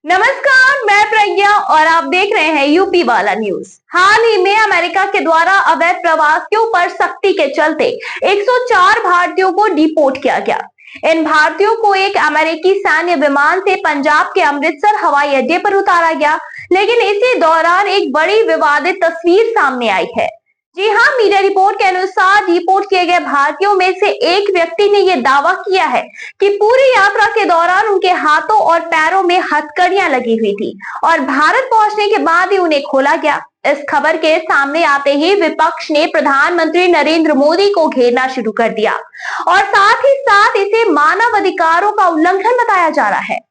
नमस्कार, मैं प्रज्ञा और आप देख रहे हैं यूपी वाला न्यूज। हाल ही में अमेरिका के द्वारा अवैध प्रवासियों पर सख्ती के चलते 104 भारतीयों को डिपोर्ट किया गया। इन भारतीयों को एक अमेरिकी सैन्य विमान से पंजाब के अमृतसर हवाई अड्डे पर उतारा गया, लेकिन इसी दौरान एक बड़ी विवादित तस्वीर सामने आई है। जी हां, मीडिया रिपोर्ट के अनुसार डिपोर्ट किए गए भारतीयों में से एक व्यक्ति ने यह दावा किया है कि पूरी यात्रा के दौरान उनके हाथों और पैरों में हथकड़ियां लगी हुई थी और भारत पहुंचने के बाद ही उन्हें खोला गया। इस खबर के सामने आते ही विपक्ष ने प्रधानमंत्री नरेंद्र मोदी को घेरना शुरू कर दिया और साथ ही साथ इसे मानव अधिकारों का उल्लंघन बताया जा रहा है।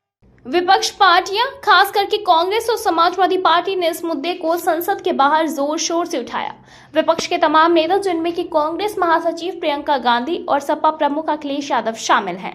विपक्ष पार्टियां, खास करके कांग्रेस और समाजवादी पार्टी ने इस मुद्दे को संसद के बाहर जोर शोर से उठाया। विपक्ष के तमाम नेता, जिनमें कि कांग्रेस महासचिव प्रियंका गांधी और सपा प्रमुख अखिलेश यादव शामिल हैं,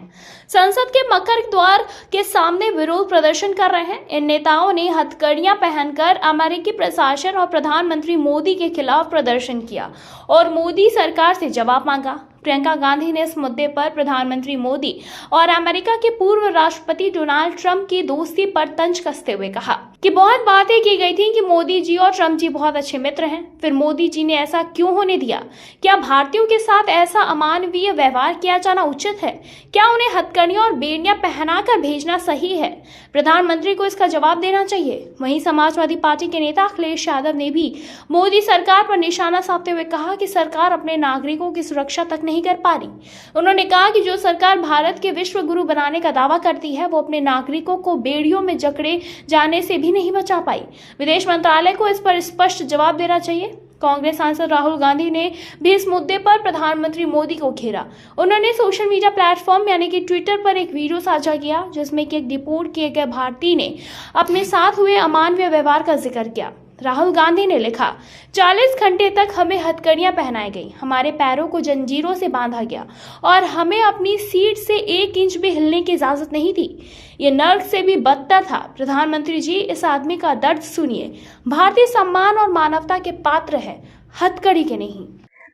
संसद के मकर द्वार के सामने विरोध प्रदर्शन कर रहे हैं। इन नेताओं ने हथकड़ियां पहनकर अमेरिकी प्रशासन और प्रधानमंत्री मोदी के खिलाफ प्रदर्शन किया और मोदी सरकार से जवाब मांगा। प्रियंका गांधी ने इस मुद्दे पर प्रधानमंत्री मोदी और अमेरिका के पूर्व राष्ट्रपति डोनाल्ड ट्रंप की दोस्ती पर तंज कसते हुए कहा कि बहुत बातें की गई थी कि मोदी जी और ट्रंप जी बहुत अच्छे मित्र हैं, फिर मोदी जी ने ऐसा क्यों होने दिया? क्या भारतीयों के साथ ऐसा अमानवीय व्यवहार किया जाना उचित है? क्या उन्हें हथकड़ियां और बेड़ियां पहनाकर भेजना सही है? प्रधानमंत्री को इसका जवाब देना चाहिए। वहीं समाजवादी पार्टी के नेता अखिलेश यादव ने भी मोदी सरकार पर निशाना साधते हुए कहा कि सरकार अपने नागरिकों की सुरक्षा तक नहीं कर पा रही। उन्होंने कहा कि जो सरकार भारत के विश्व गुरु बनाने का दावा करती है, वो अपने नागरिकों को बेड़ियों में जकड़े जाने से भी नहीं बचा पाई। विदेश मंत्रालय को इस पर स्पष्ट जवाब देना चाहिए। कांग्रेस सांसद राहुल गांधी ने भी इस मुद्दे पर प्रधानमंत्री मोदी को घेरा। उन्होंने सोशल मीडिया प्लेटफॉर्म यानी कि ट्विटर पर एक वीडियो साझा किया, जिसमें कि एक डिपोर्ट किए गए भारतीय ने अपने साथ हुए अमानवीय व्यवहार का जिक्र किया। राहुल गांधी ने लिखा, 40 घंटे तक हमें हथकड़ियां पहनाई गई, हमारे पैरों को जंजीरों से बांधा गया और हमें अपनी सीट से 1 इंच भी हिलने की इजाजत नहीं थी। ये नर्क से भी बदतर था। प्रधानमंत्री जी, इस आदमी का दर्द सुनिए। भारतीय सम्मान और मानवता के पात्र है, हथकड़ी के नहीं।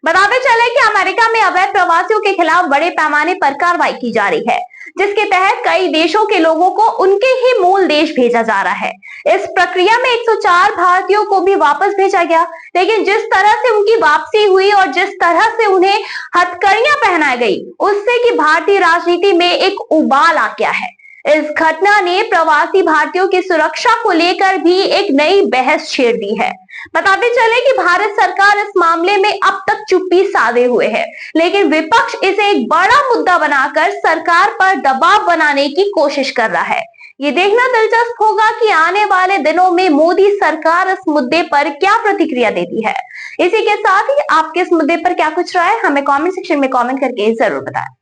बताते चले कि अमेरिका में अवैध प्रवासियों के खिलाफ बड़े पैमाने पर कार्रवाई की जा रही है, जिसके तहत कई देशों के लोगों को उनके ही मूल देश भेजा जा रहा है। इस प्रक्रिया में 104 भारतीयों को भी वापस भेजा गया, लेकिन जिस तरह से उनकी वापसी हुई और जिस तरह से उन्हें हथकड़ियां पहनाई गई, उससे कि भारतीय राजनीति में एक उबाल आ गया है। इस घटना ने प्रवासी भारतीयों की सुरक्षा को लेकर भी एक नई बहस छेड़ दी है। बताते चले कि भारत सरकार इस मामले में अब तक चुप्पी साधे हुए है, लेकिन विपक्ष इसे एक बड़ा मुद्दा बनाकर सरकार पर दबाव बनाने की कोशिश कर रहा है। ये देखना दिलचस्प होगा कि आने वाले दिनों में मोदी सरकार इस मुद्दे पर क्या प्रतिक्रिया देती है। इसी के साथ ही आपके इस मुद्दे पर क्या कुछ राय, हमें कमेंट सेक्शन में कमेंट करके जरूर बताएं।